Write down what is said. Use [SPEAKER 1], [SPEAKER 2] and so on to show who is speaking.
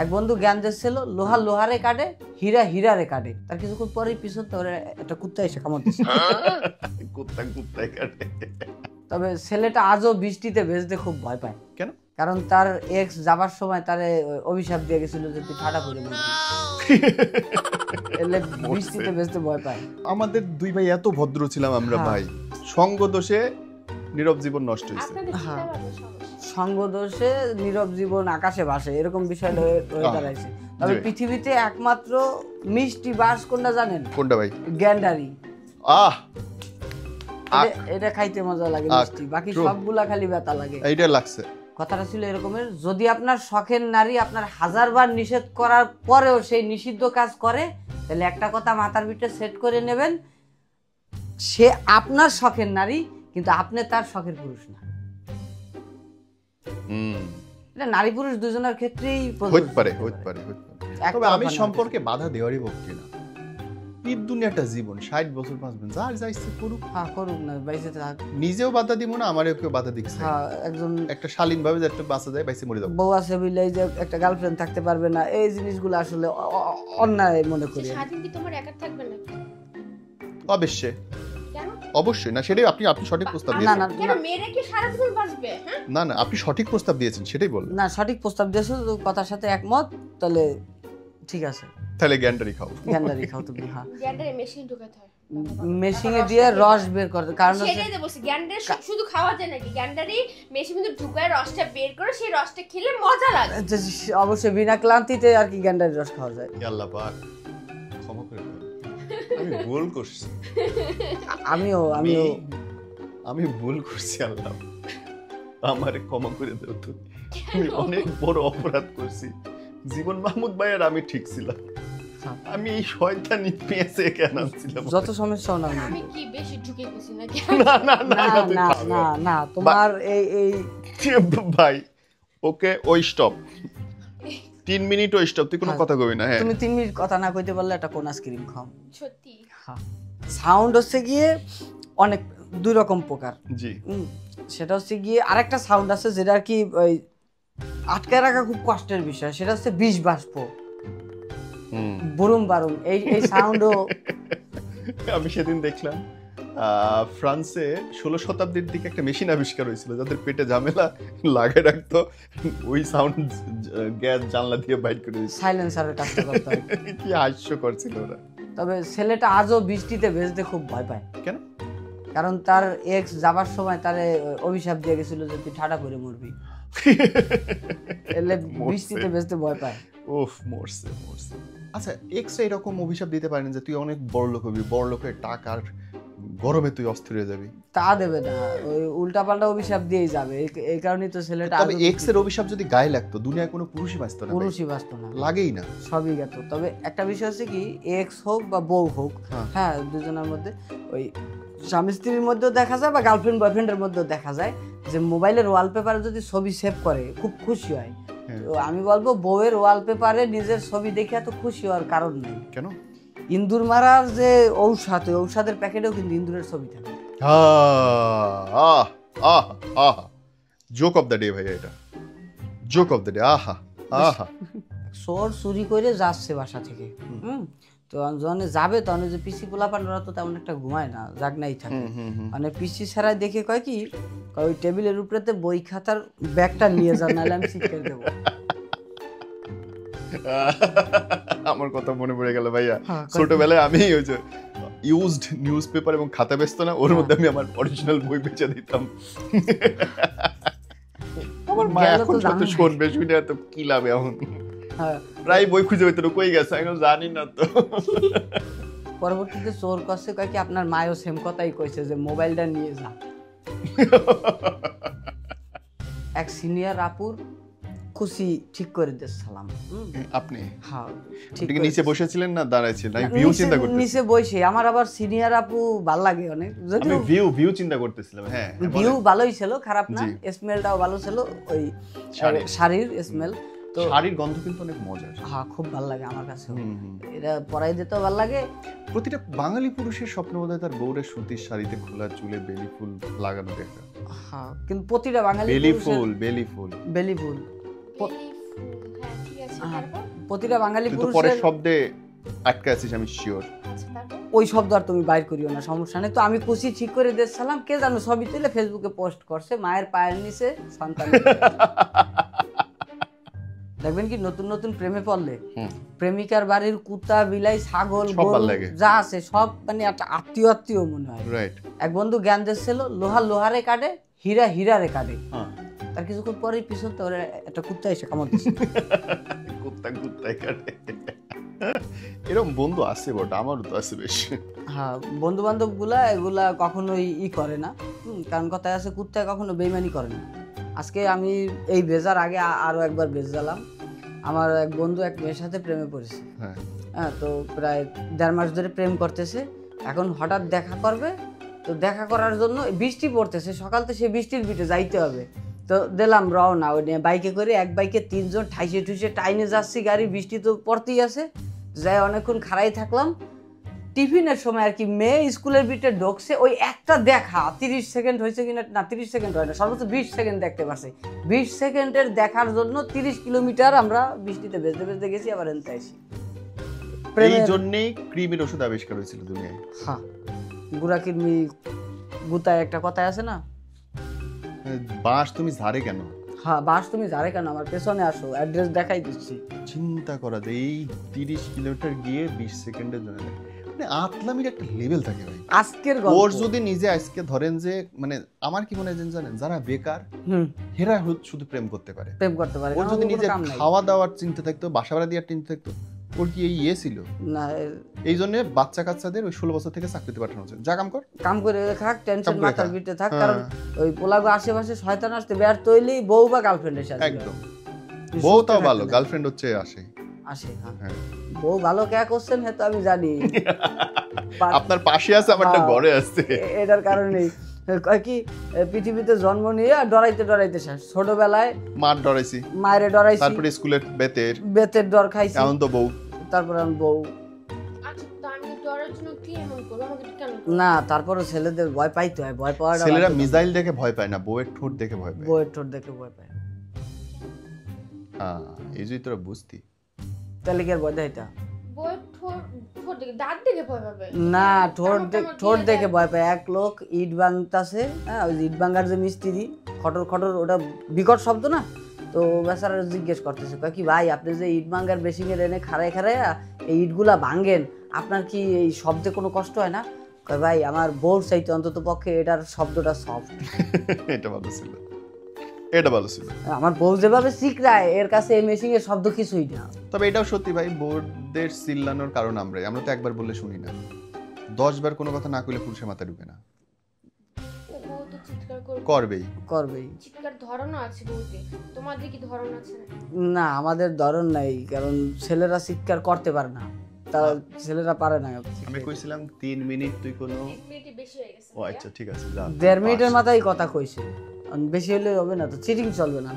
[SPEAKER 1] এক বন্ধু জ্ঞান দিচ্ছিল, লোহা লোহারে কাটে, হীরা হীরারে কাটে। তার কিছুক্ষণ পরেই পিছন তো একটা কুত্তা এসে কামড় দিচ্ছে।
[SPEAKER 2] কুত্তা কুত্তায় কাটে।
[SPEAKER 1] তবে ছেলেটা আজও বৃষ্টিতে ভেজতে খুব ভয় পায়।
[SPEAKER 2] কেন?
[SPEAKER 1] কারণ তার এক্স যাবার সময় তারে অভিশাপ দিয়ে গেছিল যে তুই ঠাডা করে মরবি। এলে বৃষ্টিতে ভেজতে ভয় পায়।
[SPEAKER 2] আমাদের দুই ভাই এত ভদ্র ছিলাম আমরা
[SPEAKER 1] হ্যাঁ।
[SPEAKER 2] ভাই, সঙ্গ দোষে নীরব জীবন নষ্ট হয়েছে।
[SPEAKER 1] হ্যাঁ, সঙ্গ দোষে নীরব জীবন আকাশে ভাসে, এরকম বিষয় হয়ে দাঁড়াইছে। তবে পৃথিবীতে একমাত্র মিষ্টি বাস কোনটা জানেন?
[SPEAKER 2] কোনটা ভাই?
[SPEAKER 1] গ্যান্ডারি।
[SPEAKER 2] আহ
[SPEAKER 1] এটা খাইতে মজা লাগে মিষ্টি, বাকি সবগুলা খালি ব্যথা লাগে।
[SPEAKER 2] এইটা লাগছে।
[SPEAKER 1] কথাটা ছিল এরকমের, যদি আপনার শখের নারী আপনার 1000 বার নিষেধ করার পরেও সেই নিষিদ্ধ কাজ করে, তাহলে একটা কথা মাথার ভিতরে সেট করে নেবেন, সে আপনার শখের নারী, কিন্তু আপনি তার শখের পুরুষ না। এটা নারী পুরুষ দুজনের ক্ষেত্রেই
[SPEAKER 2] হতে পারে। তবে আমি সম্পর্কে বাধা দেওয়ারই পক্ষে না। এই দুনিয়াটা জীবন, 60 বছর বাঁচবেন, যার যা ইচ্ছে করুক।
[SPEAKER 1] হ্যাঁ, করুক না, বাইসে থাক।
[SPEAKER 2] নিজেও বাধা দিব না, আমারও কেউ বাধা দিচ্ছে।
[SPEAKER 1] হ্যাঁ, একজন
[SPEAKER 2] একটা শালীন ভাবে যে একটা বাঁচা যায়, বাইসে মরে যাবো।
[SPEAKER 1] বউ আছে বলে যে একটা গার্লফ্রেন্ড থাকতে পারবে না, এই জিনিসগুলো আসলে অন্যায় মনে করি।
[SPEAKER 3] স্বাধীন কি তোমার একা থাকবে নাকি?
[SPEAKER 2] অবশ্যই
[SPEAKER 3] কেন?
[SPEAKER 2] অবশ্যই না, সেটাই আপনি সঠিক প্রস্তাব
[SPEAKER 1] না
[SPEAKER 2] দিয়েছেন।
[SPEAKER 1] না
[SPEAKER 3] কেন মেয়েরা কি সারা জীবন বাঁচবে? হ্যাঁ,
[SPEAKER 2] না আপনি সঠিক প্রস্তাব দিয়েছেন, সেটাই বললাম।
[SPEAKER 1] না, সঠিক প্রস্তাব দিয়েছো তো, কথার সাথে একমত। তাহলে ঠিক আছে,
[SPEAKER 2] তাহলে গ্যান্ডারি খাও।
[SPEAKER 1] গ্যান্ডারি খাও তুমি। হ্যাঁ,
[SPEAKER 3] গ্যান্ডারে মেশিন ঢুকাতে হয়,
[SPEAKER 1] মেশিনে দিয়ে রস বের করতে। কারণ
[SPEAKER 3] সেটাই তো বলছি, গ্যান্ডারে শুধু খাওয়া যায় নাকি? গ্যান্ডারি মেশিন কিন্তু ঢুকায় রসটা বের করে সেই রসটা খেলে মজা লাগে।
[SPEAKER 1] অবশ্যই বিনা ক্লান্তিতে আর কি গ্যান্ডারি রস খাওয়া যায়।
[SPEAKER 2] আল্লাহ পাক ক্ষমা করে দাও, আমি ভুল করছি। আমি ভুল করছি, আল্লাহ আমারে ক্ষমা করে দাও। তুমি আমি অনেক বড় অপরাধ করছি। জীবন মাহমুদ ভাই আর আমি ঠিক ছিলাম। আমি এই শয়তানি পেঁচে কেন ছিলাম?
[SPEAKER 1] যত সমস্যা না,
[SPEAKER 3] আমি কি বেশি ঢুকে গেছি নাকি?
[SPEAKER 1] না তোমার এই
[SPEAKER 2] ভাই ওকে ওই স্টপ 3 মিনিট ওই স্টপ, তুই কোনো কথা কবি না। হ্যাঁ,
[SPEAKER 1] তুমি 3 মিনিট কথা না কইতে পারলে একটা কোন আইসক্রিম খাও।
[SPEAKER 3] সত্যি?
[SPEAKER 1] হ্যাঁ, সাউন্ড হচ্ছে গিয়ে অনেক দুই রকম প্রকার। জি, সেটা হচ্ছে গিয়ে আরেকটা সাউন্ড আছে যেটা আর কি ওই আটকায় রাখা খুব কষ্টের বিষয়, সেটা হচ্ছে বিষ বাষ্প, বুরুম বারুম। এই সাউন্ডও
[SPEAKER 2] আমি সেদিন দেখলাম ফ্রান্সে 16 শতাব্দীর দিকে একটা মেশিন আবিষ্কার হয়েছিল যাদের পেটে ঝামেলা লাগায় রাখতো, ওই সাউন্ড গ্যাস জানলা দিয়ে বাইট করে দিত,
[SPEAKER 1] সাইলেন্সারের কাজটা করতে হয়।
[SPEAKER 2] কি হাস্যকর ছিল ওরা।
[SPEAKER 1] তবে ছেলেটা আজও বৃষ্টিতে ভেজতে খুব ভয় পায়।
[SPEAKER 2] কেন?
[SPEAKER 1] কারণ তার এক্স যাবার সময় তারে অভিশাপ দিয়ে গেছিল যে তুই ঠাডা করে মরবি। এলে বৃষ্টিতে ভেজতে ভয় পায়।
[SPEAKER 2] উফ, মরছে। আচ্ছা, এক্স এরকম অভিশাপ দিতে পারেন যে তুই অনেক বড় লোক হবি, বড় লোকের টাকার গরমে তুই অস্থির হয়ে যাবি?
[SPEAKER 1] তা দেবে না, ওই উল্টাপাল্টা অভিশাপ দিয়েই যাবে। এই কারণেই তো ছেলেটা।
[SPEAKER 2] তবে এক্স এর অভিশাপ যদি গায়ে লাগতো, দুনিয়ায় কোনো পুরুষই বাঁচতো না। লাগেই না,
[SPEAKER 1] সবই গেত। তবে একটা বিষয় হচ্ছে কি, এক্স হোক বা বউ হোক, হ্যাঁ, দুজনের মধ্যে ওই স্বামী স্ত্রীর মধ্যেও দেখা যায় বা গার্লফ্রেন্ড বয়ফ্রেন্ডের মধ্যেও দেখা যায় যে মোবাইলের ওয়ালপেপারে যদি ছবি সেভ করে খুব খুশি হয়। তো আমি বলবো বউয়ের ওয়ালপেপারে নিজের ছবি দেখে এত খুশি হওয়ার কারণ নেই।
[SPEAKER 2] কেন?
[SPEAKER 1] ইন্দুর মারার যে ঔষধ, ওই ঔষধের প্যাকেটেও কিন্তু ইন্দুরের ছবি থাকে।
[SPEAKER 2] জোক অফ দ্য ডে ভাই, এটা জোক অফ দ্য ডে।
[SPEAKER 1] চোর চুরি করে যাচ্ছে বাসা থেকে, তো যখন যাবে তখন যে পিসি পোলাপানরা তো তেমন একটা ঘুমায় না, জাগনাই থাকে। মানে পিসি ছাড়াই দেখে কয় কি, ওই টেবিলের উপরেতে বই খাতার ব্যাগটা নিয়ে যান, নাহলে আমি শিক্ষা দেবো।
[SPEAKER 2] আমার কথা মনে পড়ে গেল ভাইয়া, ছোটবেলায় আমি ওই যে ইউজড নিউজ পেপার এবং খাতা বেচত না, ওর মধ্যে আমি আমার অরিজিনাল বই বেচে দিতাম। আমার মা এখন তো শুনবে, শুনে তো কি লাভ এখন, প্রায় বই খুঁজে পেতে কই গেছে এখন জানি না তো।
[SPEAKER 1] পরবর্তীতে চোর কাছে কয় কি আপনার মায়ও সেম কথাই কইছে যে মোবাইলটা নিয়ে যা। এক সিনিয়র আপুর খুশি ঠিক করে দিয়েছিলাম।
[SPEAKER 2] আপনি?
[SPEAKER 1] হ্যাঁ,
[SPEAKER 2] ঠিক নিচে বসেছিলেন না দাঁড়াইছিলেন? আমি ভিউ চিন্তা করতেছি।
[SPEAKER 1] নিচে বসে আমার আবার সিনিয়র আপু ভাল লাগে অনেক,
[SPEAKER 2] আমি ভিউ চিন্তা করতেছিলাম। হ্যাঁ,
[SPEAKER 1] ভিউ ভালোই ছিল, খারাপ না, স্মেলটাও ভালো ছিল, ওই শাড়ির স্মেল। তো
[SPEAKER 2] শাড়ির গন্ধ কিন্তু অনেক মজার।
[SPEAKER 1] হ্যাঁ, খুব ভালো লাগে আমার কাছে, এটা পরাই দিতেও ভালো লাগে।
[SPEAKER 2] প্রতিটা বাঙালি পুরুষের স্বপ্ন বোধহয় তার বউরের সুতির শাড়িতে খোলা চুলে বেলি ফুল লাগানো দেখা।
[SPEAKER 1] হ্যাঁ, কিন্তু প্রতিটা বাঙালি
[SPEAKER 2] বেলি ফুল
[SPEAKER 3] হ্যাঁ ঠিক আছে, তারপর
[SPEAKER 1] প্রতিটা বাঙালি
[SPEAKER 2] তুই তো পরের
[SPEAKER 1] পুরুষের
[SPEAKER 2] শব্দে আটকে আছিস, আমি শিওর।
[SPEAKER 3] আচ্ছা তারপর
[SPEAKER 1] ওই শব্দ আর তুমি বাইর করিও না, সমস্যা নেই। তো আমি কুচি ঠিক করে দিয়েছিলাম, কে জানো ছবি তুলে ফেসবুকে পোস্ট করছে, মায়ের পায়ের নিচে সন্তান। দেখবেন কি নতুন নতুন প্রেমে পড়লে প্রেমিকার বাড়ির কুত্তা বিলাই ছাগল
[SPEAKER 2] সব
[SPEAKER 1] গরু
[SPEAKER 2] ভাল লাগে।
[SPEAKER 1] যা আছে সব মানে একটা আত্মীয় আত্মীয় মনে হয়।
[SPEAKER 2] রাইট।
[SPEAKER 1] এক বন্ধু জ্ঞান দিচ্ছিল, লোহারে কাটে, হীরা হীরারে কাটে।
[SPEAKER 2] হ্যাঁ,
[SPEAKER 1] তার কিছুক্ষণ পরেই পিছন তো ওরা একটা কুত্তা এসে কামড় দিচ্ছে।
[SPEAKER 2] কুত্তায় কাটে। এরকম বন্ধু আছে বট, আমারও তো আছে বেশ।
[SPEAKER 1] হ্যাঁ, বন্ধু বান্ধব গুলা এগুলা কখনোই করে না। কারণ কথায় আছে কুত্তায় কখনো বেইমানি করে না। আজকে আমি এই ভেজার আগে আরো একবার ভেজালাম। আমার এক বন্ধু এক মেয়ের সাথে প্রেমে পড়েছে। হ্যাঁ, তো প্রায় 1.5 মাস ধরে প্রেম করতেছে। এখন হঠাৎ দেখা করবে, তো দেখা করার জন্য বৃষ্টি পড়তেছে, সকাল থেকে সে বৃষ্টির ভিতরে যাইতে হবে। তো দিলাম রওনা, ওই নিয়ে বাইকে করে, এক বাইকে 3 জন ঠাইসে ঠুসে টাইনে যাচ্ছি গাড়ি, বৃষ্টি তো পড়তেই আছে। যাই অনেকক্ষণ খাড়াই থাকলাম। টিফিনের সময় আর কি মেয়ে স্কুলের ভিতরে ঢুকছে, ওই একটা দেখা 30 সেকেন্ড হয়েছে কিনা, না 30 সেকেন্ড হয় না, সর্বোচ্চ 20 সেকেন্ড দেখতে পারছি। 20 সেকেন্ডের দেখার জন্য 30 কিলোমিটার আমরা বৃষ্টিতে ভেজতে ভেজতে গেছি, আবার এনতে আসি।
[SPEAKER 2] এই জন্যই ক্রিমের ওষুধ আবিষ্কার হয়েছিল দুনিয়ায়।
[SPEAKER 1] হ্যাঁ, গুড়া কিরমি গুতায় একটা কথাই আছে না,
[SPEAKER 2] বাঁশ তুমি ঝাড়ে কেন?
[SPEAKER 1] হ্যাঁ, বাস তুমি যারে কেন, আমার পেছনে আসো, অ্যাড্রেস দেখাই দিচ্ছি।
[SPEAKER 2] চিন্তা করা যায় এই 30 কিলোমিটার গিয়ে 20 সেকেন্ডের জন্য, মানে আতলামির একটা লেভেল থাকে ভাই।
[SPEAKER 1] আজকের
[SPEAKER 2] ওর
[SPEAKER 1] গল্প
[SPEAKER 2] যদি নিজে আজকে ধরেন যে, মানে আমার কি মনে হয় জানেন, যারা বেকার হেরা শুধু প্রেম করতে পারে,
[SPEAKER 1] প্রেম করতে পারে।
[SPEAKER 2] ওর যদি নিজে খাওয়া দাওয়ার চিন্তা থাকতো, বাসা ভাড়া দেওয়ার চিন্তা থাকতো, ওর কি এই ছিল
[SPEAKER 1] না?
[SPEAKER 2] এই জন্য বাচ্চা কাচ্চাদের ওই 16 বছর থেকে চাকরিতে পাঠানো হচ্ছে। যা কাম কর,
[SPEAKER 1] কাম করে খাক, টেনশন
[SPEAKER 2] কাম করে
[SPEAKER 1] মাথার
[SPEAKER 2] খা।
[SPEAKER 1] ভিতরে থাক। কারণ ওই পোলাগো আশেপাশে শয়তান আসতে ব্যর্থ হইলেই বউ বা গার্লফ্রেন্ডের সাথে
[SPEAKER 2] একদম। বউ তাও ভালো, গার্লফ্রেন্ড হচ্ছে আসে।
[SPEAKER 1] হ্যাঁ, বউ ভালো কে করছেন হ্যাঁ তো আমি জানি।
[SPEAKER 2] আপনার পাশে আছে, আমারটা ঘরে আছে।
[SPEAKER 1] এটার কারণেই কয় কি, পৃথিবীতে জন্ম নিয়ে ডরাইতে ডরাইতে শেষ। ছোটবেলায়
[SPEAKER 2] মার ডরাইছি,
[SPEAKER 1] মায়ের ডরাইছি,
[SPEAKER 2] তারপরে স্কুলের বেতের
[SPEAKER 1] ডর খাইছি,
[SPEAKER 2] এখন তো বউ।
[SPEAKER 1] তারপর আমি বউ।
[SPEAKER 3] আচ্ছা তো আমি ডরার জন্য কি এমন করবো, আমাকে কেন
[SPEAKER 1] না, তারপরও ছেলেদের ভয় পাইতে হয়, ভয় পাওয়াটা
[SPEAKER 2] ছেলেরা মিসাইল দেখে ভয় পায় না, বউয়ের ঠোঁট দেখে ভয় পায়।
[SPEAKER 1] বউয়ের ঠোঁট দেখে ভয় পায়।
[SPEAKER 2] হ্যাঁ, এই যে তোরা বুঝতি।
[SPEAKER 1] তাহলে কি আর ভয় দেয়টা?
[SPEAKER 3] বই ঠোঁট দেখে, দাঁত দেখে ভয় পাবে
[SPEAKER 1] না, ঠোঁট দেখে ভয় পায়। এক লোক ইট ভাঙতাছে, হ্যাঁ, ওই ইট ভাঙার যে মিস্ত্রি, খটর খটর, ওটা বিকট শব্দ না? তো বেচারা জিজ্ঞেস করতেছে, কয় কি ভাই, আপনি যে ইট ভাঙার বেসিংয়ের এনে খাড়ায় খাড়ায় এই ইটগুলা ভাঙেন, আপনার কি এই শব্দে কোনো কষ্ট হয় না? কয় ভাই, আমার বউর চাইতে অন্তত পক্ষে এটার শব্দটা সফট।
[SPEAKER 2] এটা ভালো ছিল, এটা ভালো ছিল।
[SPEAKER 1] আমার বউ যেভাবে চিকরায়, এর কাছে এই মেশিনের শব্দ কিছুই না।
[SPEAKER 2] তবে এটাও সত্যি ভাই, বউদের চিল্লানোর কারণ আমরা তো একবার বললে শুনি না, 10 বার কোনো কথা না কইলে পুরুষের মাথা ঢুকে না।
[SPEAKER 3] বউ তো চিৎকার
[SPEAKER 1] করবেই।
[SPEAKER 3] চিৎকার ধরনও আছে বউতে, তোমাদের কি ধরন আছে?
[SPEAKER 1] না, আমাদের ধরন নাই, কারণ ছেলেরা চিৎকার করতে পারে না, তা ছেলেরা পারে না।
[SPEAKER 2] আমি কইছিলাম 3 মিনিট, তুই কোনো
[SPEAKER 3] 1 মিনিট বেশি হয়ে গেছে।
[SPEAKER 2] ও আচ্ছা ঠিক আছে, যা।
[SPEAKER 1] 1.5 মিনিটের মাথায় কথা কইছে, বেশি হলে হবে না তো, চিটিং চলবে না।